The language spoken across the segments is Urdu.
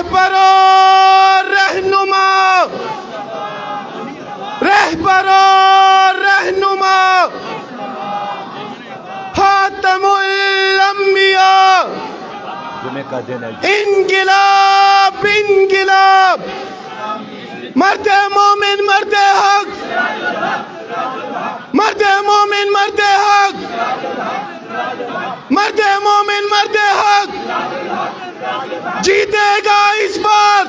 رہبر و رہنما، رہبر و رہنما، خاتم الانبیاء، انقلاب انقلاب، مرد مومن مرد حق، مرد مومن مرد حق، مرد مومن مرد حق، جیتے گا اس بار،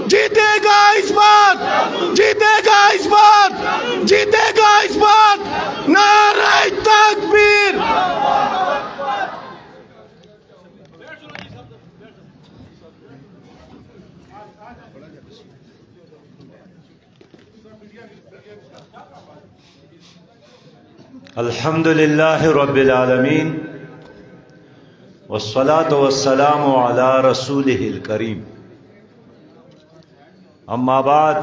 جیتے گا اس بار، جیتے گا اس بار، جیتے گا اس بار، نعرہ تکبیر۔ الحمد للہ رب العالمین والصلاة والسلام علی رسولہ الکریم، اما بعد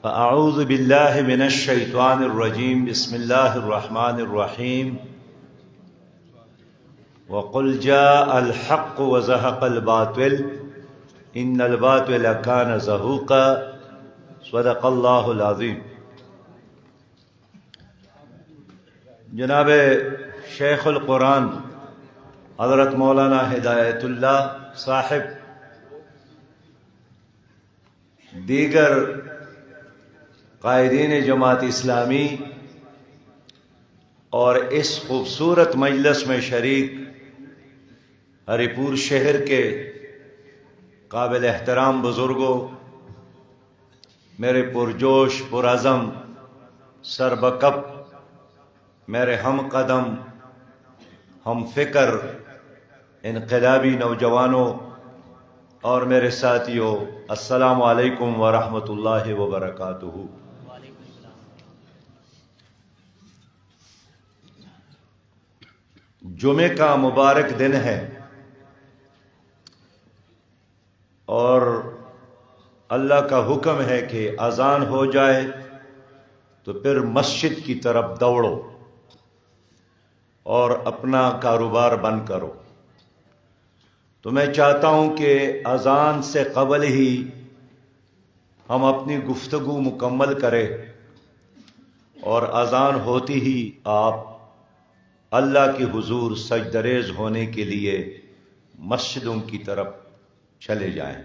فاعوذ باللہ من الشیطان الرجیم، بسم اللہ الرحمن الرحیم، وقل جاء الحق وزهق الباطل ان الباطل کان زہوقا، صدق اللہ العظیم۔ جناب شیخ القرآن حضرت مولانا ہدایت اللہ صاحب، دیگر قائدین جماعت اسلامی اور اس خوبصورت مجلس میں شریک ہری پور شہر کے قابل احترام بزرگوں، میرے پرجوش پرعزم سربکپ، میرے ہم قدم ہم فکر انقلابی نوجوانوں اور میرے ساتھیوں، السلام علیکم ورحمۃ اللہ وبرکاتہ۔ جمعے کا مبارک دن ہے اور اللہ کا حکم ہے کہ اذان ہو جائے تو پھر مسجد کی طرف دوڑو اور اپنا کاروبار بند کرو۔ تو میں چاہتا ہوں کہ اذان سے قبل ہی ہم اپنی گفتگو مکمل کریں اور اذان ہوتی ہی آپ اللہ کے حضور سجدریز ہونے کے لیے مسجدوں کی طرف چلے جائیں۔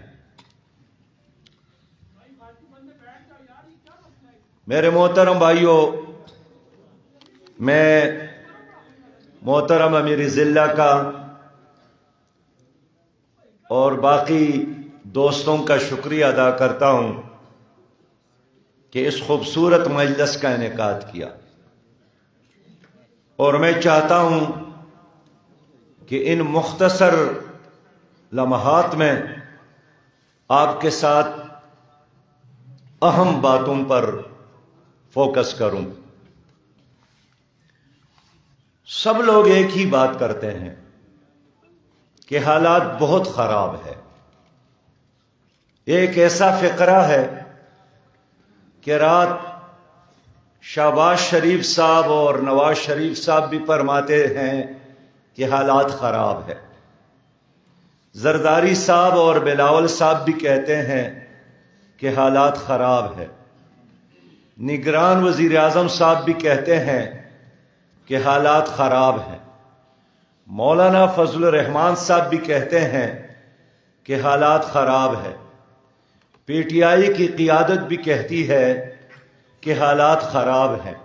میرے محترم بھائیوں، میں محترم امیر ضلع کا اور باقی دوستوں کا شکریہ ادا کرتا ہوں کہ اس خوبصورت مجلس کا انعقاد کیا، اور میں چاہتا ہوں کہ ان مختصر لمحات میں آپ کے ساتھ اہم باتوں پر فوکس کروں۔ سب لوگ ایک ہی بات کرتے ہیں کہ حالات بہت خراب ہے۔ ایک ایسا فقرہ ہے کہ رات شہباز شریف صاحب اور نواز شریف صاحب بھی فرماتے ہیں کہ حالات خراب ہے، زرداری صاحب اور بلاول صاحب بھی کہتے ہیں کہ حالات خراب ہے، نگران وزیر اعظم صاحب بھی کہتے ہیں کہ حالات خراب ہیں، مولانا فضل الرحمان صاحب بھی کہتے ہیں کہ حالات خراب ہے، پی ٹی آئی کی قیادت بھی کہتی ہے کہ حالات خراب ہیں،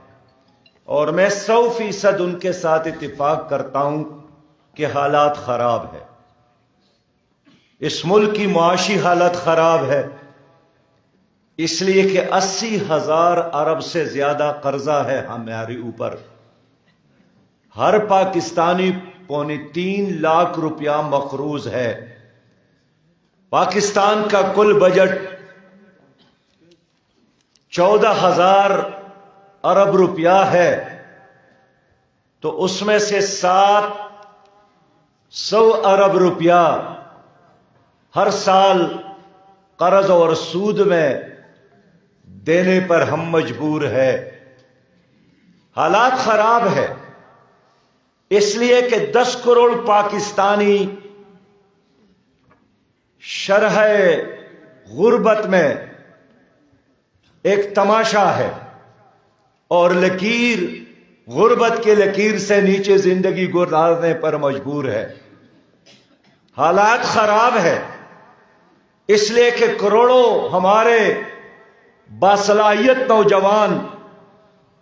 اور میں 100% ان کے ساتھ اتفاق کرتا ہوں کہ حالات خراب ہے۔ اس ملک کی معاشی حالت خراب ہے، اس لیے کہ 80,000 ارب سے زیادہ قرضہ ہے ہمارے اوپر، ہر پاکستانی 3.25 لاکھ روپیہ مقروض ہے۔ پاکستان کا کل بجٹ 14,000 ارب روپیہ ہے، تو اس میں سے 700 ارب روپیہ ہر سال قرض اور سود میں دینے پر ہم مجبور ہے۔ حالات خراب ہے اس لیے کہ 10 کروڑ پاکستانی شرح غربت میں ایک تماشا ہے، اور لکیر غربت کے لکیر سے نیچے زندگی گزارنے پر مجبور ہے۔ حالات خراب ہے، اس لیے کہ کروڑوں ہمارے باصلاحیت نوجوان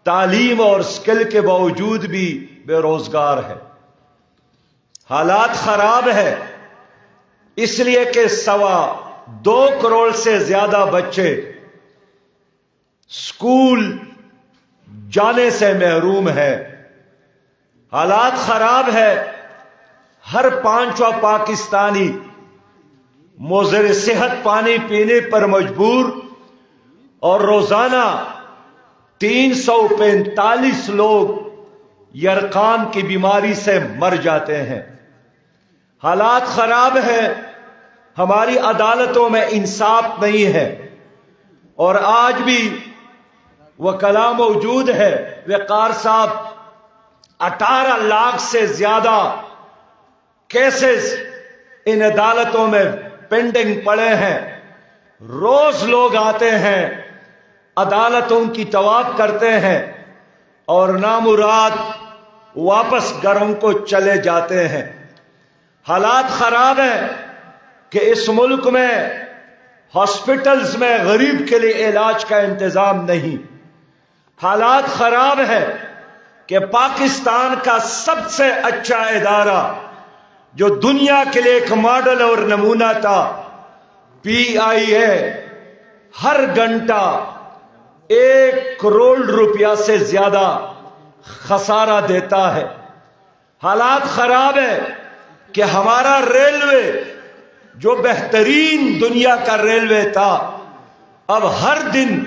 تعلیم اور سکل کے باوجود بھی بے روزگار ہے۔ حالات خراب ہے اس لیے کہ 2.25 کروڑ سے زیادہ بچے اسکول جانے سے محروم ہے۔ حالات خراب ہے، ہر 5واں پاکستانی مضر صحت پانی پینے پر مجبور، اور روزانہ 345 لوگ یرقان کی بیماری سے مر جاتے ہیں۔ حالات خراب ہے، ہماری عدالتوں میں انصاف نہیں ہے، اور آج بھی وکلاء موجود ہے۔ وقار صاحب، 18 لاکھ سے زیادہ کیسز ان عدالتوں میں پینڈنگ پڑے ہیں۔ روز لوگ آتے ہیں، عدالتوں کی طواف کرتے ہیں، اور نامراد واپس گھروں کو چلے جاتے ہیں۔ حالات خراب ہے کہ اس ملک میں ہاسپٹلز میں غریب کے لیے علاج کا انتظام نہیں۔ حالات خراب ہے کہ پاکستان کا سب سے اچھا ادارہ جو دنیا کے لیے ایک ماڈل اور نمونہ تھا، PIA، ہر گھنٹہ 1 کروڑ روپیہ سے زیادہ خسارہ دیتا ہے۔ حالات خراب ہے کہ ہمارا ریلوے جو بہترین دنیا کا ریلوے تھا، اب ہر دن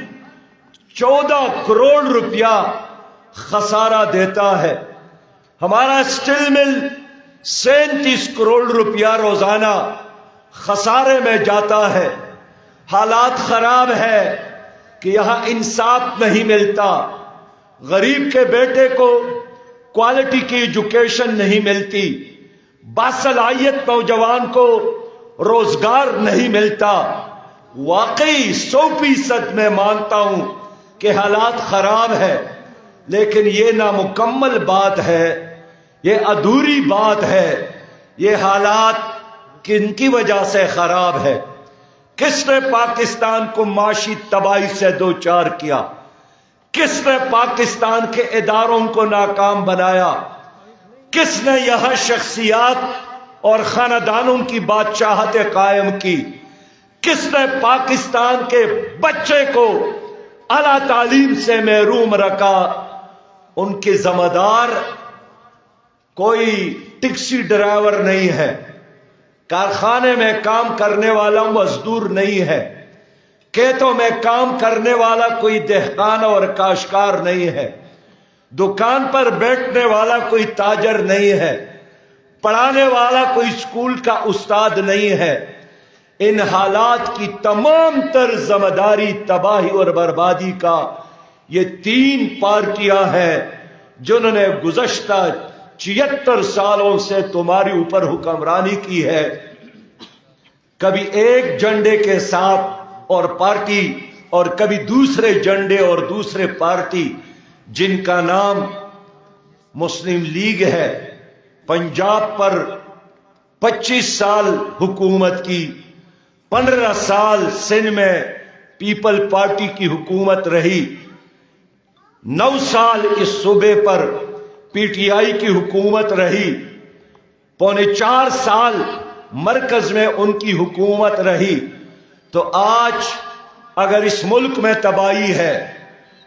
14 کروڑ روپیہ خسارہ دیتا ہے۔ ہمارا اسٹیل مل 37 کروڑ روپیہ روزانہ خسارے میں جاتا ہے۔ حالات خراب ہے کہ یہاں انصاف نہیں ملتا، غریب کے بیٹے کو کوالٹی کی ایجوکیشن نہیں ملتی، باصلاحیت نوجوان کو روزگار نہیں ملتا۔ واقعی 100% میں مانتا ہوں کہ حالات خراب ہے، لیکن یہ نامکمل بات ہے، یہ ادھوری بات ہے۔ یہ حالات کن کی وجہ سے خراب ہے؟ کس نے پاکستان کو معاشی تباہی سے دوچار کیا؟ کس نے پاکستان کے اداروں کو ناکام بنایا؟ کس نے یہاں شخصیات اور خاندانوں کی بادشاہتیں قائم کی؟ کس نے پاکستان کے بچے کو اعلیٰ تعلیم سے محروم رکھا؟ ان کے ذمہ دار کوئی ٹیکسی ڈرائیور نہیں ہے، کارخانے میں کام کرنے والا مزدور نہیں ہے، کھیتوں میں کام کرنے والا کوئی دہقان اور کاشتکار نہیں ہے، دکان پر بیٹھنے والا کوئی تاجر نہیں ہے، پڑھانے والا کوئی اسکول کا استاد نہیں ہے۔ ان حالات کی تمام تر ذمہ داری تباہی اور بربادی کا یہ 3 پارٹیاں ہیں جنہوں نے گزشتہ 76 سالوں سے تمہاری اوپر حکمرانی کی ہے، کبھی ایک جھنڈے کے ساتھ اور پارٹی، اور کبھی دوسرے جھنڈے اور دوسرے پارٹی، جن کا نام مسلم لیگ ہے۔ پنجاب پر 25 سال حکومت کی، 15 سال سندھ میں پیپل پارٹی کی حکومت رہی، 9 سال اس صوبے پر PTI کی حکومت رہی، 3.25 سال مرکز میں ان کی حکومت رہی۔ تو آج اگر اس ملک میں تباہی ہے،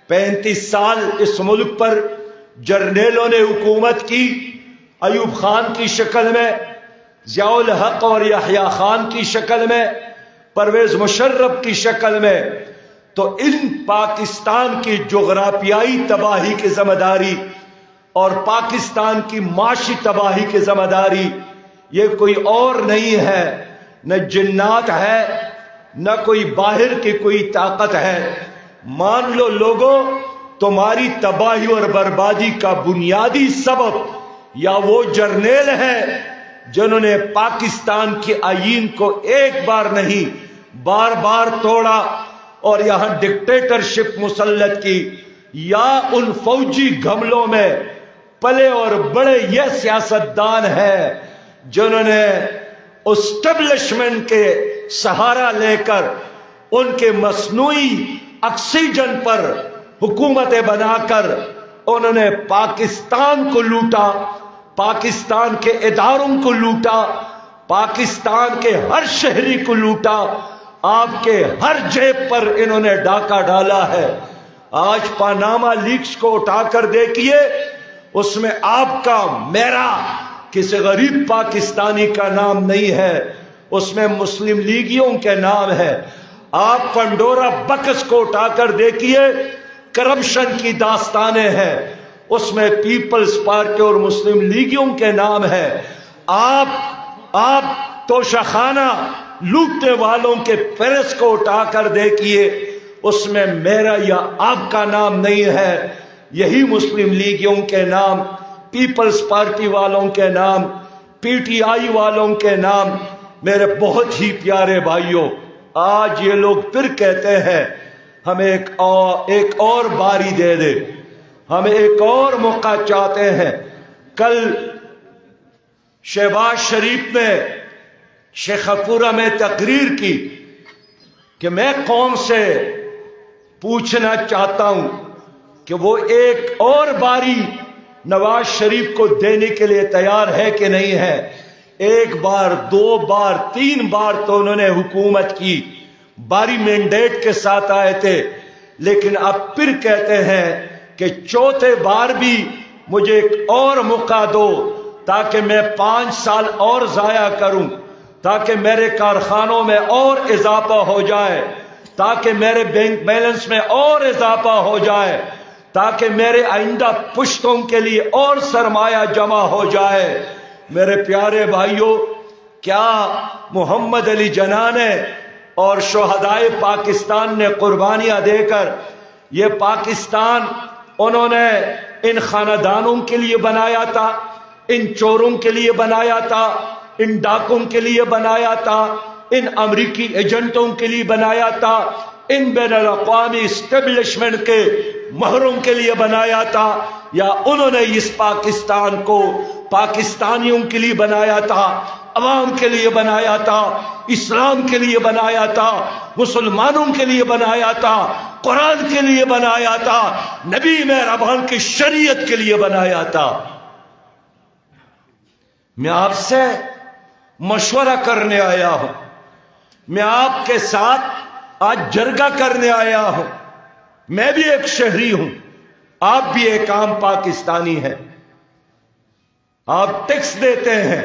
35 سال اس ملک پر جرنیلوں نے حکومت کی، ایوب خان کی شکل میں، ضیاء الحق اور یحییٰ خان کی شکل میں، پرویز مشرف کی شکل میں، تو ان پاکستان کی جغرافیائی تباہی کی ذمہ داری اور پاکستان کی معاشی تباہی کی ذمہ داری یہ کوئی اور نہیں ہے، نہ جنات ہے، نہ کوئی باہر کی کوئی طاقت ہے۔ مان لو لوگوں، تمہاری تباہی اور بربادی کا بنیادی سبب یا وہ جرنیل ہے جنہوں نے پاکستان کے آئین کو ایک بار نہیں بار بار توڑا اور یہاں ڈکٹیٹرشپ مسلط کی، یا ان فوجی گھملوں میں پلے اور بڑے یہ سیاستدان ہیں جنہوں نے اسٹیبلشمنٹ کے سہارا لے کر ان کے مصنوعی آکسیجن پر حکومتیں بنا کر انہوں نے پاکستان کو لوٹا، پاکستان کے اداروں کو لوٹا، پاکستان کے ہر شہری کو لوٹا، آپ کے ہر جیب پر انہوں نے ڈاکہ ڈالا ہے۔ آج پاناما لیکس کو اٹھا کر دیکھیے، اس میں آپ کا میرا کسی غریب پاکستانی کا نام نہیں ہے، اس میں مسلم لیگیوں کے نام ہے۔ آپ پنڈورا بکس کو اٹھا کر دیکھیے، کرپشن کی داستانیں ہیں، اس میں پیپلز پارٹی اور مسلم لیگیوں کے نام ہے۔ آپ توشخانہ لوٹنے والوں کے پریس کو اٹھا کر دیکھیے، اس میں میرا یا آپ کا نام نہیں ہے، یہی مسلم لیگیوں کے نام، پیپلز پارٹی والوں کے نام، پی ٹی آئی والوں کے نام۔ میرے بہت ہی پیارے بھائیوں، آج یہ لوگ پھر کہتے ہیں ہمیں ایک اور باری دے دے، ہمیں ایک اور موقع چاہتے ہیں۔ کل شہباز شریف نے شیخ پورہ میں تقریر کی کہ میں قوم سے پوچھنا چاہتا ہوں کہ وہ ایک اور باری نواز شریف کو دینے کے لیے تیار ہے کہ نہیں ہے۔ ایک بار، دو بار، تین بار تو انہوں نے حکومت کی، باری مینڈیٹ کے ساتھ آئے تھے، لیکن اب پھر کہتے ہیں کہ چوتھے بار بھی مجھے ایک اور موقع دو تاکہ میں 5 سال اور ضائع کروں، تاکہ میرے کارخانوں میں اور اضافہ ہو جائے، تاکہ میرے بینک بیلنس میں اور اضافہ ہو جائے، تاکہ میرے آئندہ پشتوں کے لیے اور سرمایہ جمع ہو جائے۔ میرے پیارے بھائیوں، کیا محمد علی جناح نے اور شہدائے پاکستان نے قربانیاں دے کر یہ پاکستان انہوں نے ان خاندانوں کے لیے بنایا تھا، ان چوروں کے لیے بنایا تھا، ان ڈاکوں کے لیے بنایا تھا، ان امریکی ایجنٹوں کے لیے بنایا تھا، ان بین الاقوامی اسٹیبلشمنٹ کے مہروں کے لیے بنایا تھا، یا انہوں نے اس پاکستان کو پاکستانیوں کے لیے بنایا تھا، عوام کے لیے بنایا تھا، اسلام کے لیے بنایا تھا، مسلمانوں کے لیے بنایا تھا، قرآن کے لیے بنایا تھا، نبی مہربان کی شریعت کے لیے بنایا تھا؟ میں آپ سے مشورہ کرنے آیا ہوں، میں آپ کے ساتھ آج جرگہ کرنے آیا ہوں۔ میں بھی ایک شہری ہوں، آپ بھی ایک عام پاکستانی ہیں، آپ ٹیکس دیتے ہیں،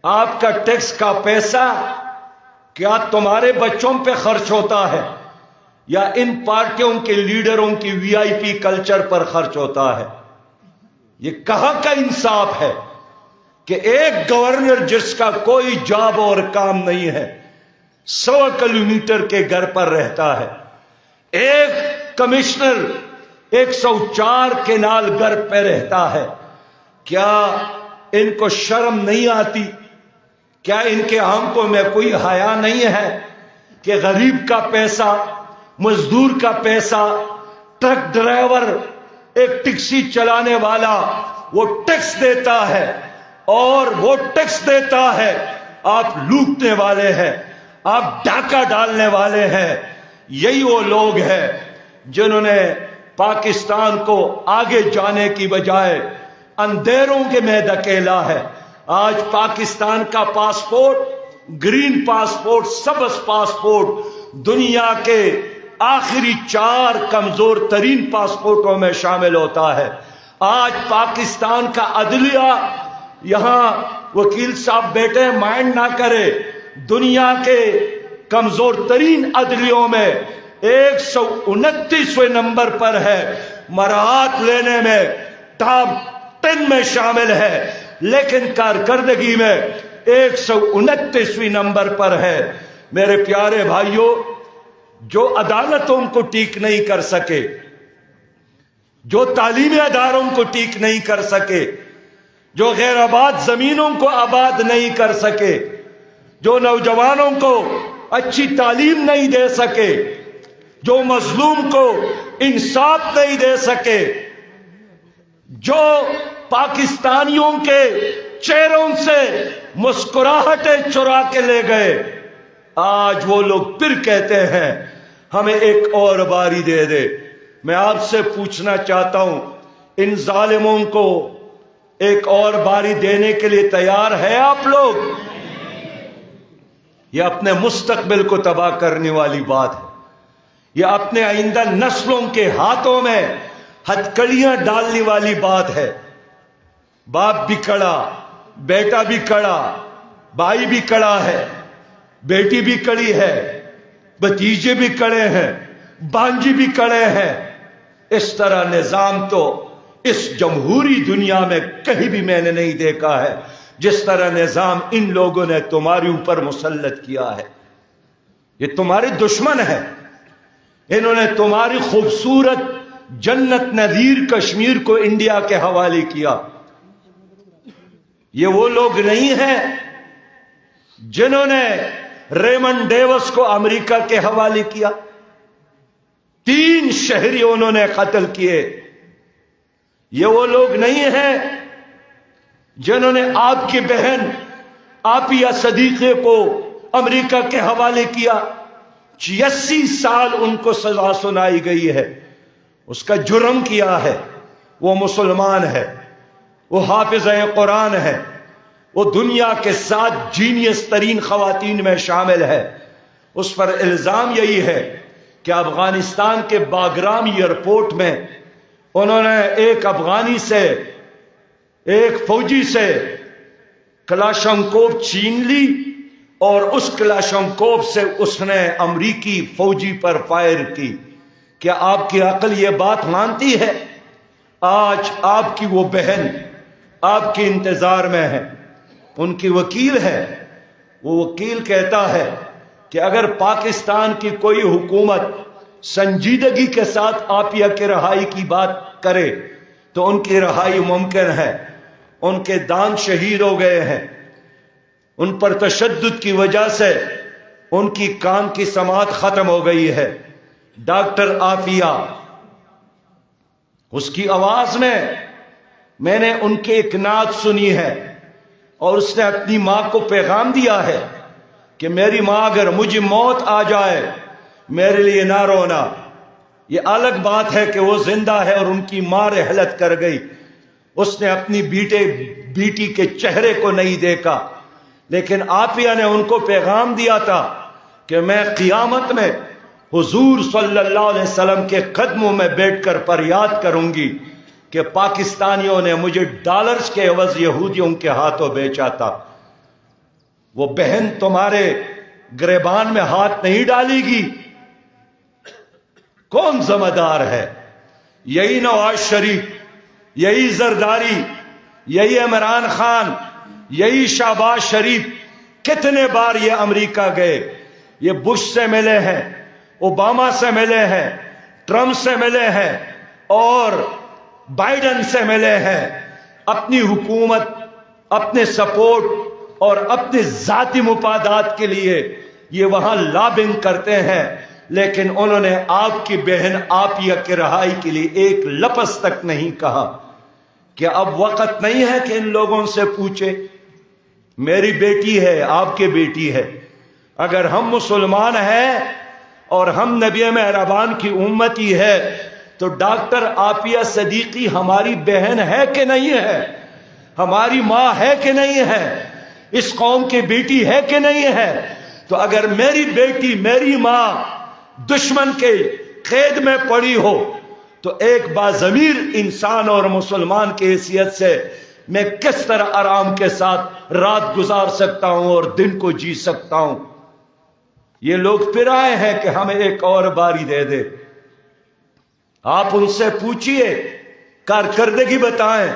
آپ کا ٹیکس کا پیسہ کیا تمہارے بچوں پہ خرچ ہوتا ہے یا ان پارٹیوں کے لیڈروں کی وی آئی پی کلچر پر خرچ ہوتا ہے؟ یہ کہاں کا انصاف ہے کہ ایک گورنر جس کا کوئی جاب اور کام نہیں ہے 100 کلومیٹر کے گھر پر رہتا ہے، ایک کمشنر 104 کنال گھر پہ رہتا ہے، کیا ان کو شرم نہیں آتی؟ کیا ان کے آنکھوں میں کوئی حیا نہیں ہے کہ غریب کا پیسہ، مزدور کا پیسہ، ٹرک ڈرائیور، ایک ٹیکسی چلانے والا وہ ٹیکس دیتا ہے، اور وہ ٹیکس دیتا ہے، آپ لوٹنے والے ہیں، آپ ڈاکہ ڈالنے والے ہیں۔ یہی وہ لوگ ہیں جنہوں نے پاکستان کو آگے جانے کی بجائے اندھیروں کے میں دھکیلا ہے۔ آج پاکستان کا پاسپورٹ، گرین پاسپورٹ، سبز پاسپورٹ دنیا کے آخری 4 کمزور ترین پاسپورٹوں میں شامل ہوتا ہے۔ آج پاکستان کا عدلیہ، یہاں وکیل صاحب بیٹھے، مائنڈ نہ کرے، دنیا کے کمزور ترین عدلیوں میں 129ویں نمبر پر ہے، مراعات لینے میں ٹاپ 10 میں شامل ہے، لیکن کارکردگی میں 129ویں نمبر پر ہے۔ میرے پیارے بھائیوں، جو عدالتوں کو ٹھیک نہیں کر سکے، جو تعلیمی اداروں کو ٹھیک نہیں کر سکے، جو غیر آباد زمینوں کو آباد نہیں کر سکے، جو نوجوانوں کو اچھی تعلیم نہیں دے سکے، جو مظلوم کو انصاف نہیں دے سکے، جو پاکستانیوں کے چہروں سے مسکراہٹیں چرا کے لے گئے، آج وہ لوگ پھر کہتے ہیں ہمیں ایک اور باری دے دے۔ میں آپ سے پوچھنا چاہتا ہوں، ان ظالموں کو ایک اور باری دینے کے لیے تیار ہے آپ لوگ؟ یہ اپنے مستقبل کو تباہ کرنے والی بات ہے، یہ اپنے آئندہ نسلوں کے ہاتھوں میں ہتھکڑیاں ڈالنے والی بات ہے۔ باپ بھی کڑا، بیٹا بھی کڑا، بھائی بھی کڑا ہے، بیٹی بھی کڑی ہے، بھتیجے بھی کڑے ہیں، بانجی بھی کڑے ہیں۔ اس طرح نظام تو اس جمہوری دنیا میں کہیں بھی میں نے نہیں دیکھا ہے، جس طرح نظام ان لوگوں نے تمہارے اوپر مسلط کیا ہے۔ یہ تمہارے دشمن ہیں، انہوں نے تمہاری خوبصورت جنت نظیر کشمیر کو انڈیا کے حوالے کیا۔ یہ وہ لوگ نہیں ہیں جنہوں نے ریمنڈ ڈیوس کو امریکہ کے حوالے کیا، 3 شہری انہوں نے قتل کیے۔ یہ وہ لوگ نہیں ہیں جنہوں نے آپ کی بہن عافیہ صدیقی کو امریکہ کے حوالے کیا، 86 سال ان کو سزا سنائی گئی ہے۔ اس کا جرم کیا ہے؟ وہ مسلمان ہے، وہ حافظ قرآن ہے، وہ دنیا کے 7 جینیس ترین خواتین میں شامل ہے۔ اس پر الزام یہی ہے کہ افغانستان کے باگرام ایئرپورٹ میں انہوں نے ایک افغانی سے، ایک فوجی سے کلاشنکوف چھین لی اور اس کلاشنکوف سے اس نے امریکی فوجی پر فائر کی۔ کیا آپ کی عقل یہ بات مانتی ہے؟ آج آپ کی وہ بہن آپ کے انتظار میں ہے، ان کی وکیل ہے۔ وہ وکیل کہتا ہے کہ اگر پاکستان کی کوئی حکومت سنجیدگی کے ساتھ عافیہ کی رہائی کی بات کرے تو ان کی رہائی ممکن ہے۔ ان کے دان شہید ہو گئے ہیں، ان پر تشدد کی وجہ سے ان کی کان کی سماعت ختم ہو گئی ہے۔ ڈاکٹر عافیہ، اس کی آواز میں نے ان کے ایک نعت سنی ہے اور اس نے اپنی ماں کو پیغام دیا ہے کہ میری ماں اگر مجھے موت آ جائے میرے لیے نہ رونا۔ یہ الگ بات ہے کہ وہ زندہ ہے اور ان کی ماں رحلت کر گئی، اس نے اپنی بیٹی کے چہرے کو نہیں دیکھا، لیکن عافیہ نے ان کو پیغام دیا تھا کہ میں قیامت میں حضور صلی اللہ علیہ وسلم کے قدموں میں بیٹھ کر فریاد کروں گی کہ پاکستانیوں نے مجھے ڈالرز کے عوض یہودیوں کے ہاتھوں بیچا تھا۔ وہ بہن تمہارے گریبان میں ہاتھ نہیں ڈالے گی۔ کون ذمہ دار ہے؟ یہی نواز شریف، یہی زرداری، یہی عمران خان، یہی شہباز شریف۔ کتنے بار یہ امریکہ گئے، یہ بش سے ملے ہیں، اوباما سے ملے ہیں، ٹرمپ سے ملے ہیں اور بائیڈن سے ملے ہیں۔ اپنی حکومت، اپنے سپورٹ اور اپنے ذاتی مفادات کے لیے یہ وہاں لابنگ کرتے ہیں، لیکن انہوں نے آپ کی بہن عافیہ کی رہائی کے لیے ایک لفظ تک نہیں کہا۔ کہ اب وقت نہیں ہے کہ ان لوگوں سے پوچھے؟ میری بیٹی ہے، آپ کی بیٹی ہے۔ اگر ہم مسلمان ہیں اور ہم نبی مہربان کی امتی ہے تو ڈاکٹر عافیہ صدیقی ہماری بہن ہے کہ نہیں ہے؟ ہماری ماں ہے کہ نہیں ہے؟ اس قوم کی بیٹی ہے کہ نہیں ہے؟ تو اگر میری بیٹی، میری ماں دشمن کے قید میں پڑی ہو تو ایک باضمیر انسان اور مسلمان کی حیثیت سے میں کس طرح آرام کے ساتھ رات گزار سکتا ہوں اور دن کو جی سکتا ہوں؟ یہ لوگ پھر آئے ہیں کہ ہمیں ایک اور باری دے دے۔ آپ ان سے پوچھئے، کارکردگی بتائیں،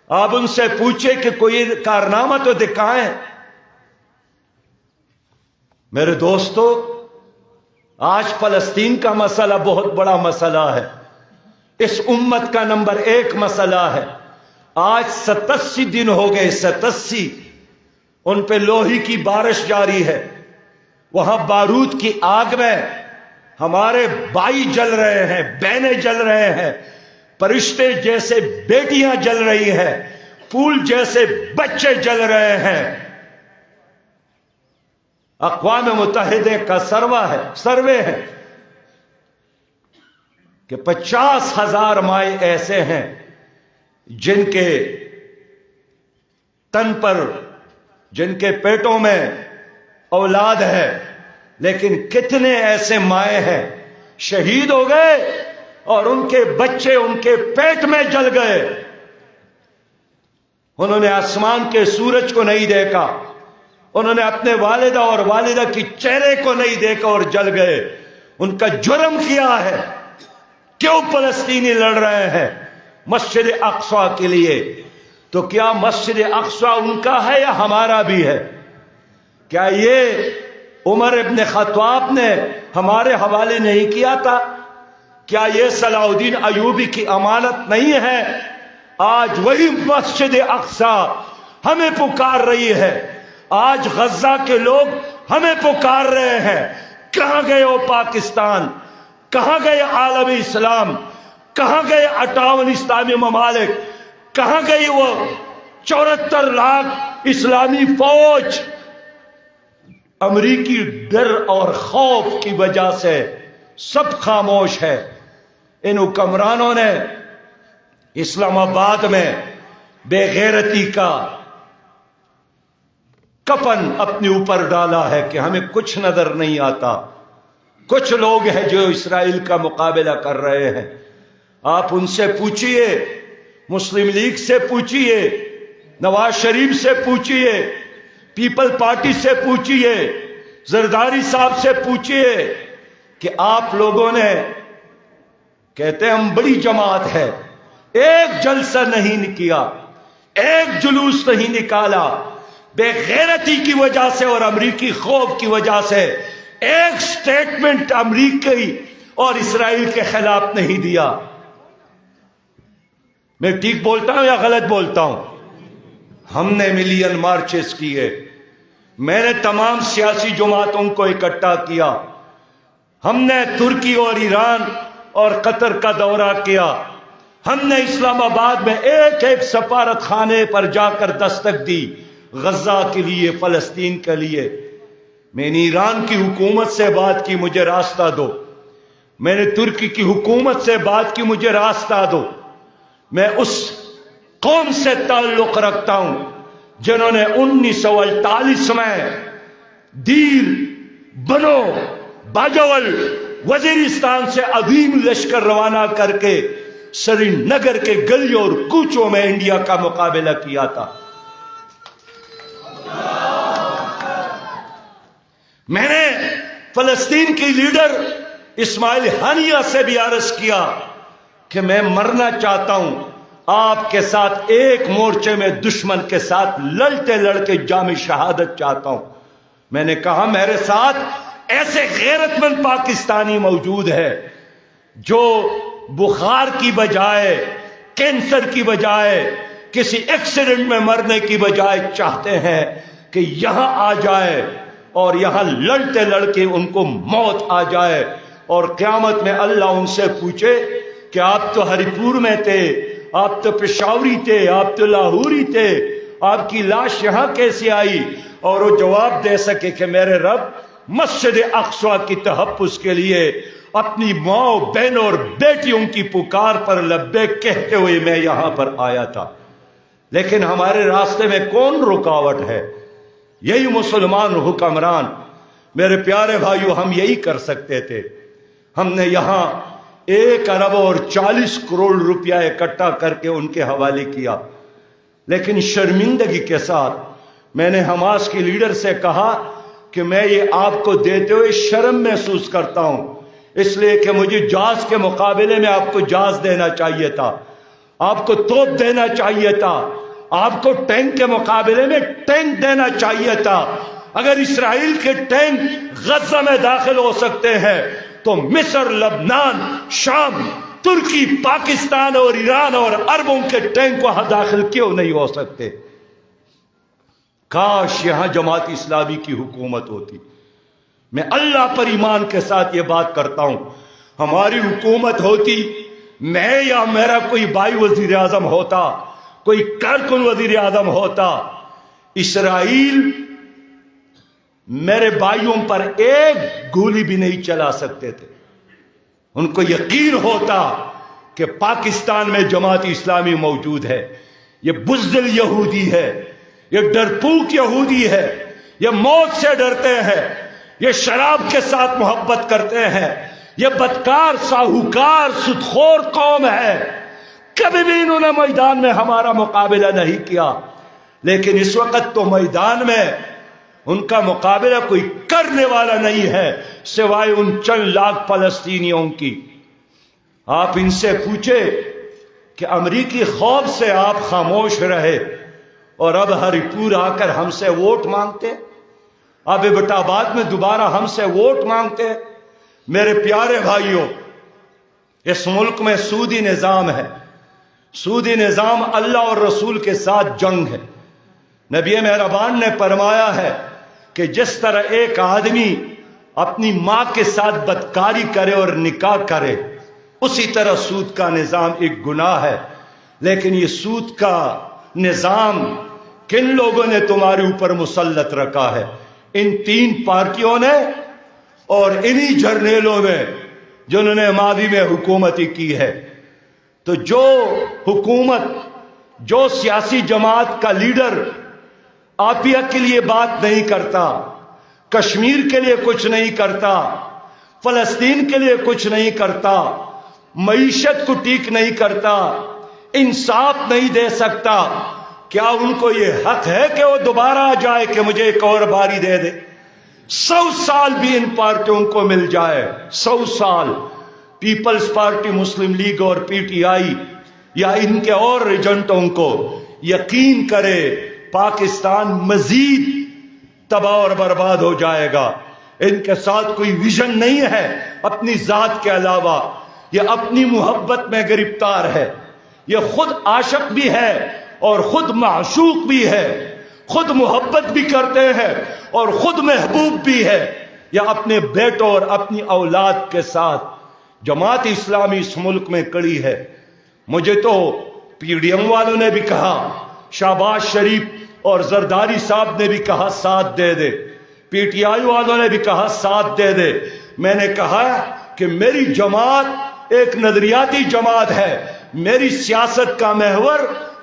آپ ان سے پوچھئے کہ کوئی کارنامہ تو دکھائیں۔ میرے دوستو، آج فلسطین کا مسئلہ بہت بڑا مسئلہ ہے، اس امت کا نمبر 1 مسئلہ ہے۔ آج 87 دن ہو گئے، 87 ان پہ لوہی کی بارش جاری ہے، وہاں بارود کی آگ میں ہمارے بھائی جل رہے ہیں، بہنیں جل رہے ہیں، فرشتے جیسے بیٹیاں جل رہی ہیں، پھول جیسے بچے جل رہے ہیں۔ اقوام متحدہ کا سروے ہے کہ 50,000 مائیں ایسے ہیں جن کے تن پر، جن کے پیٹوں میں اولاد ہے، لیکن کتنے ایسے مائیں ہیں شہید ہو گئے اور ان کے بچے ان کے پیٹ میں جل گئے۔ انہوں نے آسمان کے سورج کو نہیں دیکھا، انہوں نے اپنے والدہ اور والدہ کی چہرے کو نہیں دیکھا اور جل گئے۔ ان کا جرم کیا ہے؟ کیوں فلسطینی لڑ رہے ہیں مسجد اقصی کے لیے؟ تو کیا مسجد اقصی ان کا ہے یا ہمارا بھی ہے؟ کیا یہ عمر ابن خطاب نے ہمارے حوالے نہیں کیا تھا؟ کیا یہ صلاح الدین ایوبی کی امانت نہیں ہے؟ آج وہی مسجد اقصی ہمیں پکار رہی ہے، آج غزہ کے لوگ ہمیں پکار رہے ہیں۔ کہاں گئے وہ پاکستان؟ کہاں گئے عالم اسلام؟ کہاں گئے 58 اسلامی ممالک؟ کہاں گئی وہ 74 لاکھ اسلامی فوج؟ امریکی ڈر اور خوف کی وجہ سے سب خاموش ہے۔ ان حکمرانوں نے اسلام آباد میں بے غیرتی کا کفن اپنے اوپر ڈالا ہے کہ ہمیں کچھ نظر نہیں آتا۔ کچھ لوگ ہیں جو اسرائیل کا مقابلہ کر رہے ہیں، آپ ان سے پوچھئے، مسلم لیگ سے پوچھئے، نواز شریف سے پوچھئے، پیپل پارٹی سے پوچھئے، زرداری صاحب سے پوچھئے کہ آپ لوگوں نے، کہتے ہم بڑی جماعت ہے، ایک جلسہ نہیں کیا، ایک جلوس نہیں نکالا، بے غیرتی کی وجہ سے اور امریکی خوف کی وجہ سے ایک سٹیٹمنٹ امریکی اور اسرائیل کے خلاف نہیں دیا۔ میں ٹھیک بولتا ہوں یا غلط بولتا ہوں؟ ہم نے ملین مارچز کیے، میں نے تمام سیاسی جماعتوں کو اکٹھا کیا، ہم نے ترکی اور ایران اور قطر کا دورہ کیا، ہم نے اسلام آباد میں ایک ایک سفارت خانے پر جا کر دستک دی غزہ کے لیے، فلسطین کے لیے۔ میں نے ایران کی حکومت سے بات کی، مجھے راستہ دو۔ میں نے ترکی کی حکومت سے بات کی، مجھے راستہ دو۔ میں اس قوم سے تعلق رکھتا ہوں جنہوں نے 1948 میں دیر، بنو، باجول، وزیرستان سے عظیم لشکر روانہ کر کے سری نگر کے گلیوں اور کوچوں میں انڈیا کا مقابلہ کیا تھا۔ میں نے فلسطین کی لیڈر اسماعیل ہانیہ سے بھی عرض کیا کہ میں مرنا چاہتا ہوں آپ کے ساتھ، ایک مورچے میں دشمن کے ساتھ لڑتے لڑکے جام شہادت چاہتا ہوں۔ میں نے کہا میرے ساتھ ایسے غیرت مند پاکستانی موجود ہے جو بخار کی بجائے، کینسر کی بجائے، کسی ایکسیڈنٹ میں مرنے کی بجائے چاہتے ہیں کہ یہاں آ جائے اور یہاں لڑتے لڑکے ان کو موت آ جائے، اور قیامت میں اللہ ان سے پوچھے کہ آپ تو ہری پور میں تھے، آپ تو پشاوری تھے، آپ تو لاہوری تھے، آپ کی لاش یہاں کیسے آئی؟ اور وہ جواب دے سکے کہ میرے رب مسجد اقصی کی تحفظ کے لیے اپنی ماں، بہنوں اور بیٹیوں کی پکار پر لبیک کہتے ہوئے میں یہاں پر آیا تھا۔ لیکن ہمارے راستے میں کون رکاوٹ ہے؟ یہی مسلمان حکمران۔ میرے پیارے بھائیو، ہم یہی کر سکتے تھے۔ ہم نے یہاں 1 ارب اور 40 کروڑ روپیہ اکٹھا کر کے ان کے حوالے کیا، لیکن شرمندگی کے ساتھ میں نے حماس کی لیڈر سے کہا کہ میں یہ آپ کو دیتے ہوئے شرم محسوس کرتا ہوں، اس لیے کہ مجھے جہاز کے مقابلے میں آپ کو جہاز دینا چاہیے تھا، آپ کو توپ دینا چاہیے تھا، آپ کو ٹینک کے مقابلے میں ٹینک دینا چاہیے تھا۔ اگر اسرائیل کے ٹینک غزہ میں داخل ہو سکتے ہیں تو مصر، لبنان، شام، ترکی پاکستان اور ایران اور عربوں کے ٹینک وہاں داخل کیوں نہیں ہو سکتے؟ کاش یہاں جماعت اسلامی کی حکومت ہوتی. میں اللہ پر ایمان کے ساتھ یہ بات کرتا ہوں، ہماری حکومت ہوتی، میں یا میرا کوئی بھائی وزیر اعظم ہوتا، کوئی کارکن وزیر اعظم ہوتا، اسرائیل میرے بھائیوں پر ایک گولی بھی نہیں چلا سکتے تھے. ان کو یقین ہوتا کہ پاکستان میں جماعت اسلامی موجود ہے. یہ بزدل یہودی ہے، یہ ڈرپوک یہودی ہے، یہ موت سے ڈرتے ہیں، یہ شراب کے ساتھ محبت کرتے ہیں، یہ بدکار ساہوکار سودخور قوم ہے. کبھی بھی انہوں نے میدان میں ہمارا مقابلہ نہیں کیا، لیکن اس وقت تو میدان میں ان کا مقابلہ کوئی کرنے والا نہیں ہے سوائے ان چند لاکھ فلسطینیوں کی. آپ ان سے پوچھے کہ امریکی خوف سے آپ خاموش رہے اور اب ہری پور آ کر ہم سے ووٹ مانگتے، اب ایبٹ آباد میں دوبارہ ہم سے ووٹ مانگتے. میرے پیارے بھائیوں، اس ملک میں سودی نظام ہے. سودی نظام اللہ اور رسول کے ساتھ جنگ ہے. نبی مہربان نے فرمایا ہے کہ جس طرح ایک آدمی اپنی ماں کے ساتھ بدکاری کرے اور نکاح کرے، اسی طرح سود کا نظام ایک گناہ ہے. لیکن یہ سود کا نظام کن لوگوں نے تمہارے اوپر مسلط رکھا ہے؟ ان تین پارٹیوں نے اور انہی جرنیلوں نے جنہوں نے ماضی میں حکومتی کی ہے. تو جو حکومت، جو سیاسی جماعت کا لیڈر آپیہ کے لیے بات نہیں کرتا، کشمیر کے لیے کچھ نہیں کرتا، فلسطین کے لیے کچھ نہیں کرتا، معیشت کو ٹھیک نہیں کرتا، انصاف نہیں دے سکتا، کیا ان کو یہ حق ہے کہ وہ دوبارہ آ جائے کہ مجھے ایک اور باری دے دے؟ 100 سال بھی ان پارٹیوں کو مل جائے، 100 سال، پیپلز پارٹی، مسلم لیگ اور پی ٹی آئی یا ان کے اور ایجنٹوں کو، یقین کرے پاکستان مزید تباہ اور برباد ہو جائے گا. ان کے ساتھ کوئی ویژن نہیں ہے اپنی ذات کے علاوہ. یہ اپنی محبت میں گرفتار ہے، یہ خود عاشق بھی ہے اور خود معشوق بھی ہے، خود محبت بھی کرتے ہیں اور خود محبوب بھی ہے. یہ اپنے بیٹوں اور اپنی اولاد کے ساتھ جماعت اسلامی اس ملک میں کڑی ہے. مجھے تو پی ڈی ایم والوں نے بھی کہا، شہباز شریف اور زرداری صاحب نے بھی کہا ساتھ دے دے، پی ٹی آئی والوں نے بھی کہا ساتھ دے دے. میں نے کہا کہ میری جماعت ایک نظریاتی جماعت ہے، میری سیاست کا محور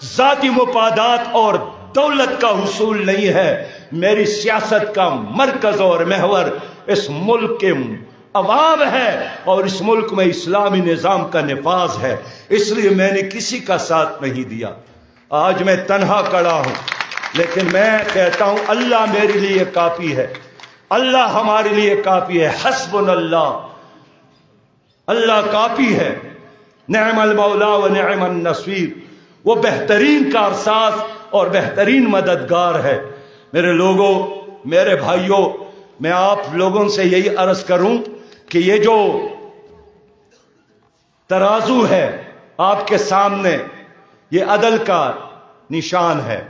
ذاتی مفادات اور دولت کا حصول نہیں ہے، میری سیاست کا مرکز اور محور اس ملک کے عوام ہے اور اس ملک میں اسلامی نظام کا نفاذ ہے. اس لیے میں نے کسی کا ساتھ نہیں دیا. آج میں تنہا کھڑا ہوں، لیکن میں کہتا ہوں اللہ میرے لیے کافی ہے، اللہ ہمارے لیے کافی ہے. حسبنا اللہ، اللہ کافی ہے. نعم المولا و نعم النصیر، وہ بہترین کارساز اور بہترین مددگار ہے. میرے لوگوں، میرے بھائیوں، میں آپ لوگوں سے یہی عرض کروں کہ یہ جو ترازو ہے آپ کے سامنے، یہ عدل کا نشان ہے.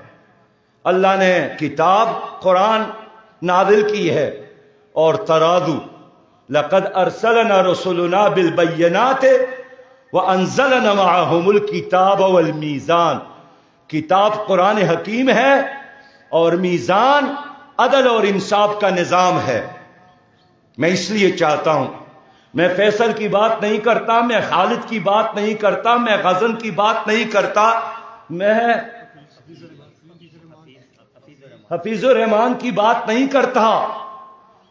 اللہ نے کتاب قرآن نازل کی ہے اور ترازو، لقد ارسلنا رسلنا بالبینات وانزلنا معهم الکتاب والمیزان. کتاب قرآن حکیم ہے اور میزان عدل اور انصاف کا نظام ہے. میں اس لیے چاہتا ہوں، میں فیصل کی بات نہیں کرتا، میں خالد کی بات نہیں کرتا، میں غزن کی بات نہیں کرتا، میں حفیظ الرحمان کی بات نہیں کرتا،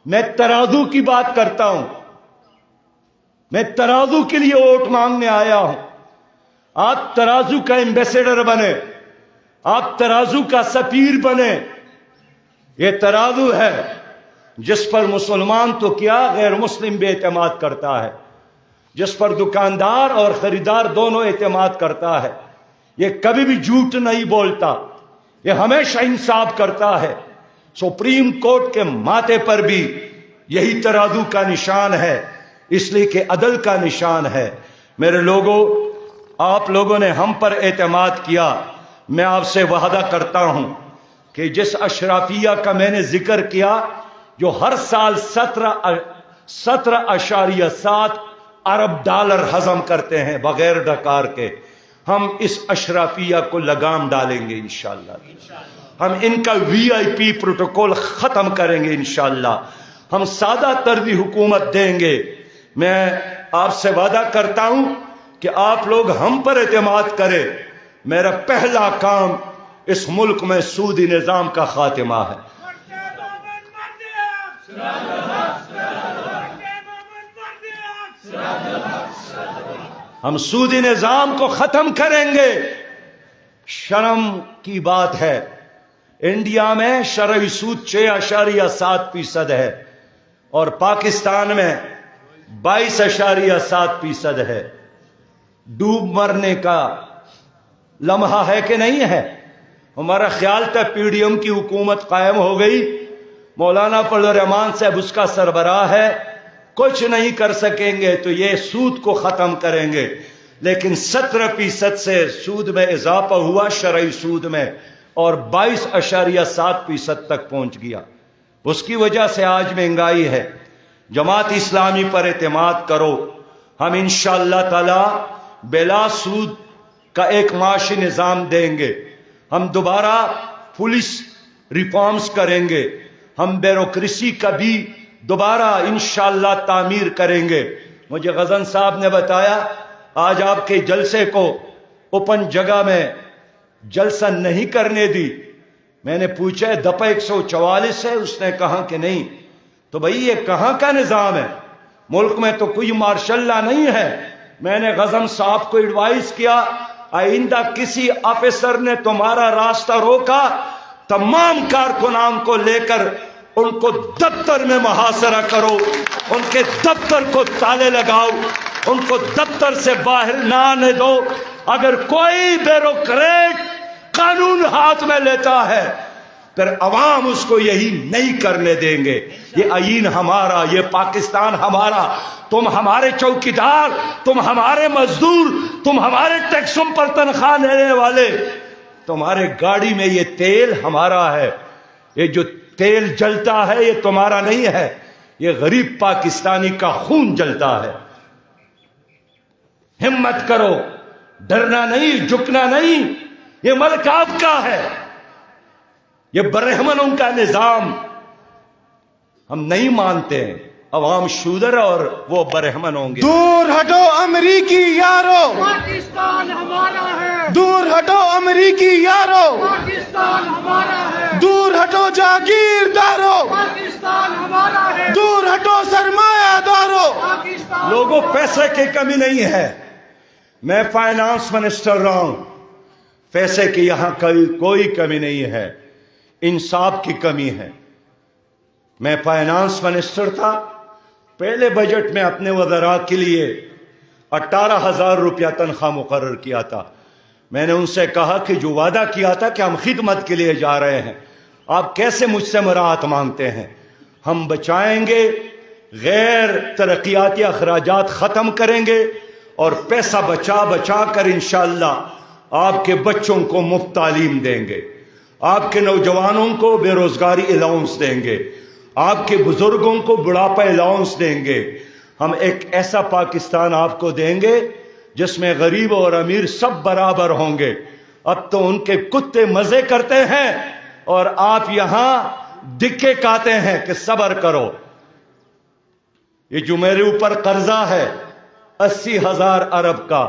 میں ترازو کی بات کرتا ہوں. میں ترازو کے لیے ووٹ مانگنے آیا ہوں. آپ ترازو کا ایمبیسیڈر بنے، آپ ترازو کا سفیر بنے. یہ ترازو ہے جس پر مسلمان تو کیا غیر مسلم بھی اعتماد کرتا ہے، جس پر دکاندار اور خریدار دونوں اعتماد کرتا ہے. یہ کبھی بھی جھوٹ نہیں بولتا، یہ ہمیشہ انصاف کرتا ہے. سپریم کورٹ کے ماتھے پر بھی یہی ترازو کا نشان ہے، اس لیے کہ عدل کا نشان ہے. میرے لوگوں، آپ لوگوں نے ہم پر اعتماد کیا. میں آپ سے وعدہ کرتا ہوں کہ جس اشرافیہ کا میں نے ذکر کیا، جو ہر سال 17.7 ارب ڈالر ہضم کرتے ہیں بغیر ڈکار کے، ہم اس اشرافیہ کو لگام ڈالیں گے انشاءاللہ. ہم ان کا VIP پروٹوکول ختم کریں گے انشاءاللہ. ہم سادہ طرزی حکومت دیں گے. میں آپ سے وعدہ کرتا ہوں کہ آپ لوگ ہم پر اعتماد کریں. میرا پہلا کام اس ملک میں سودی نظام کا خاتمہ ہے. ہم سودی نظام کو ختم کریں گے. شرم کی بات ہے، انڈیا میں شرعی سود 6.7% ہے اور پاکستان میں 22.7% ہے. ڈوب مرنے کا لمحہ ہے کہ نہیں ہے؟ ہمارا خیال تھا PDM کی حکومت قائم ہو گئی، مولانا فضل الرحمان صاحب اس کا سربراہ ہے، کچھ نہیں کر سکیں گے تو یہ سود کو ختم کریں گے. لیکن 17% سے سود میں اضافہ ہوا شرعی سود میں، اور 22.7% تک پہنچ گیا. اس کی وجہ سے آج مہنگائی ہے. جماعت اسلامی پر اعتماد کرو. ہم انشاءاللہ تعالی بلا سود کا ایک معاشی نظام دیں گے. ہم دوبارہ پولیس ریفارمز کریں گے. ہم بیوروکریسی کا بھی دوبارہ انشاءاللہ تعمیر کریں گے. مجھے غزن صاحب نے بتایا آج آپ کے جلسے کو اوپن جگہ میں جلسہ نہیں کرنے دی. میں نے پوچھا دپا 144 ہے؟ اس نے کہا کہ نہیں. تو بھئی یہ کہاں کا نظام ہے؟ ملک میں تو کوئی مارشل لا نہیں ہے. میں نے غزن صاحب کو ایڈوائز کیا آئندہ کسی آفیسر نے تمہارا راستہ روکا، تمام کارکنان کو لے کر ان کو دفتر میں محاصرہ کرو، ان کے دفتر کو تالے لگاؤ، ان کو دفتر سے باہر نہ آنے دو. اگر کوئی بیوروکریٹ قانون ہاتھ میں لیتا ہے پھر عوام اس کو یہی نہیں کرنے دیں گے. یہ آئین ہمارا، یہ پاکستان ہمارا. تم ہمارے چوکیدار، تم ہمارے مزدور، تم ہمارے ٹیکسوں پر تنخواہ لینے والے. تمہارے گاڑی میں یہ تیل ہمارا ہے، یہ جو تیل جلتا ہے یہ تمہارا نہیں ہے، یہ غریب پاکستانی کا خون جلتا ہے. ہمت کرو، ڈرنا نہیں، جھکنا نہیں. یہ ملک آپ کا ہے، یہ برہمنوں کا نظام ہم نہیں مانتے ہیں. عوام شودر اور وہ برہمن ہوں گے. دور ہٹو امریکی یارو، پاکستان ہمارا ہے. دور ہٹو امریکی یارو، پاکستان ہمارا ہے. دور ہٹو جاگیردارو، پاکستان ہمارا ہے. دور ہٹو سرمایہ دارو. پاکستان لوگوں پیسے کی کمی نہیں ہے. میں فائنانس منسٹر رہا ہوں، پیسے کی یہاں کوئی کمی نہیں ہے، انصاف کی کمی ہے. میں فائنانس منسٹر تھا، پہلے بجٹ میں اپنے وزراء کے لیے 18,000 روپیہ تنخواہ مقرر کیا تھا. میں نے ان سے کہا کہ جو وعدہ کیا تھا کہ ہم خدمت کے لیے جا رہے ہیں، آپ کیسے مجھ سے مراعات مانگتے ہیں؟ ہم بچائیں گے، غیر ترقیاتی اخراجات ختم کریں گے اور پیسہ بچا کر انشاءاللہ آپ کے بچوں کو مفت تعلیم دیں گے، آپ کے نوجوانوں کو بے روزگاری الاؤنس دیں گے، آپ کے بزرگوں کو بڑھاپا الاؤنس دیں گے. ہم ایک ایسا پاکستان آپ کو دیں گے جس میں غریب اور امیر سب برابر ہوں گے. اب تو ان کے کتے مزے کرتے ہیں اور آپ یہاں دکے کاتے ہیں کہ صبر کرو. یہ جو میرے اوپر قرضہ ہے 80,000 ارب کا،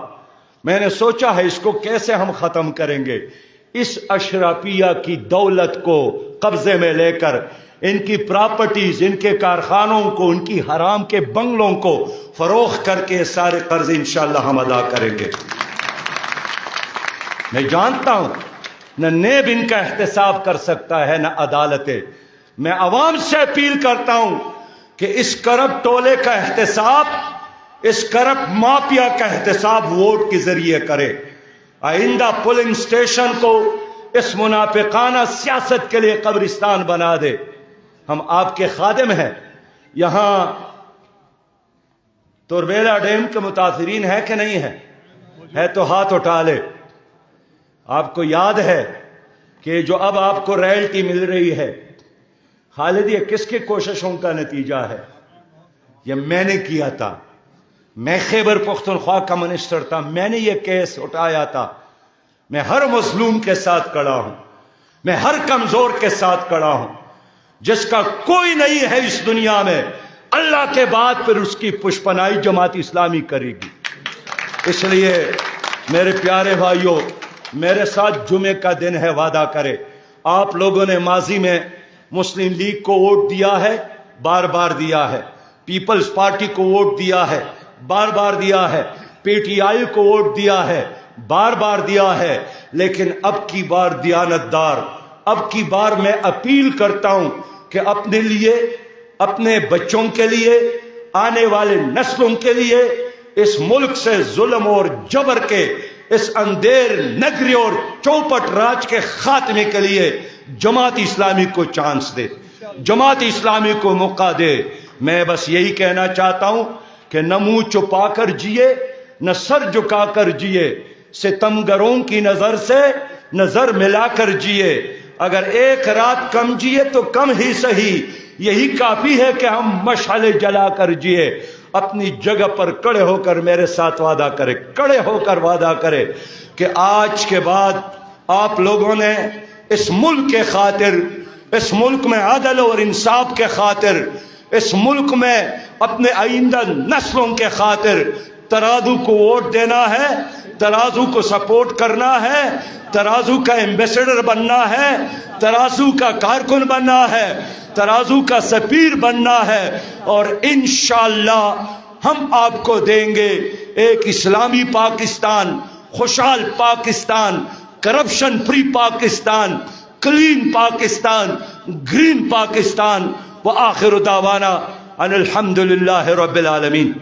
میں نے سوچا ہے اس کو کیسے ہم ختم کریں گے. اس اشرافیہ کی دولت کو قبضے میں لے کر ان کی پراپرٹیز، ان کے کارخانوں کو، ان کی حرام کے بنگلوں کو فروخت کر کے سارے قرض انشاءاللہ ہم ادا کریں گے. میں جانتا ہوں نہ نیب ان کا احتساب کر سکتا ہے نہ عدالتیں. میں عوام سے اپیل کرتا ہوں کہ اس کرپٹ ٹولے کا احتساب، اس کرپٹ مافیا کا احتساب ووٹ کے ذریعے کرے. آئندہ پولنگ سٹیشن کو اس منافقانہ سیاست کے لیے قبرستان بنا دے. ہم آپ کے خادم ہیں. یہاں توربیلا ڈیم کے متاثرین ہے کہ نہیں ہے تو ہاتھ اٹھا لے۔ آپ کو یاد ہے کہ جو اب آپ کو رائلٹی مل رہی ہے، خالد یہ کس کی کوششوں کا نتیجہ ہے؟ یہ میں نے کیا تھا، میں خیبر پختونخوا کا منسٹر تھا، میں نے یہ کیس اٹھایا تھا۔ میں ہر مظلوم کے ساتھ کھڑا ہوں، میں ہر کمزور کے ساتھ کھڑا ہوں، جس کا کوئی نہیں ہے اس دنیا میں، اللہ کے بعد پھر اس کی پشپنائی جماعت اسلامی کرے گی۔ اس لیے میرے پیارے بھائیوں، میرے ساتھ جمعے کا دن ہے، وعدہ کرے۔ آپ لوگوں نے ماضی میں مسلم لیگ کو ووٹ دیا ہے، بار بار دیا ہے، پیپلز پارٹی کو ووٹ دیا ہے، بار بار دیا ہے، پی ٹی آئی کو ووٹ دیا ہے، بار بار دیا ہے، لیکن اب کی بار دیانتدار، اب کی بار میں اپیل کرتا ہوں کہ اپنے لیے، اپنے بچوں کے لیے، آنے والے نسلوں کے لیے، اس ملک سے ظلم اور جبر کے، اس اندھیر نگری اور چوپٹ راج کے خاتمے کے لیے جماعت اسلامی کو چانس دے، جماعت اسلامی کو موقع دے۔ میں بس یہی کہنا چاہتا ہوں کہ نہ منہ چھپا کر جیے، نہ سر جھکا کر جیے، ستمگروں کی نظر سے نظر ملا کر جیے۔ اگر ایک رات کم جیے تو کم ہی سہی، یہی کافی ہے کہ ہم مشعل جلا کر جیے۔ اپنی جگہ پر کھڑے ہو کر میرے ساتھ وعدہ کرے، کھڑے ہو کر وعدہ کرے کہ آج کے بعد آپ لوگوں نے اس ملک کے خاطر، اس ملک میں عدل اور انصاف کے خاطر، اس ملک میں اپنے آئندہ نسلوں کے خاطر ترازو کو ووٹ دینا ہے، ترازو کو سپورٹ کرنا ہے، ترازو کا ایمبیسڈر بننا ہے، ترازو کا کارکن بننا ہے، ترازو کا سفیر بننا ہے، اور انشاءاللہ ہم آپ کو دیں گے ایک اسلامی پاکستان، خوشحال Pakistan, corruption free Pakistan, clean Pakistan, green Pakistan. وآخر دعوانا ان الحمدللہ رب العالمین۔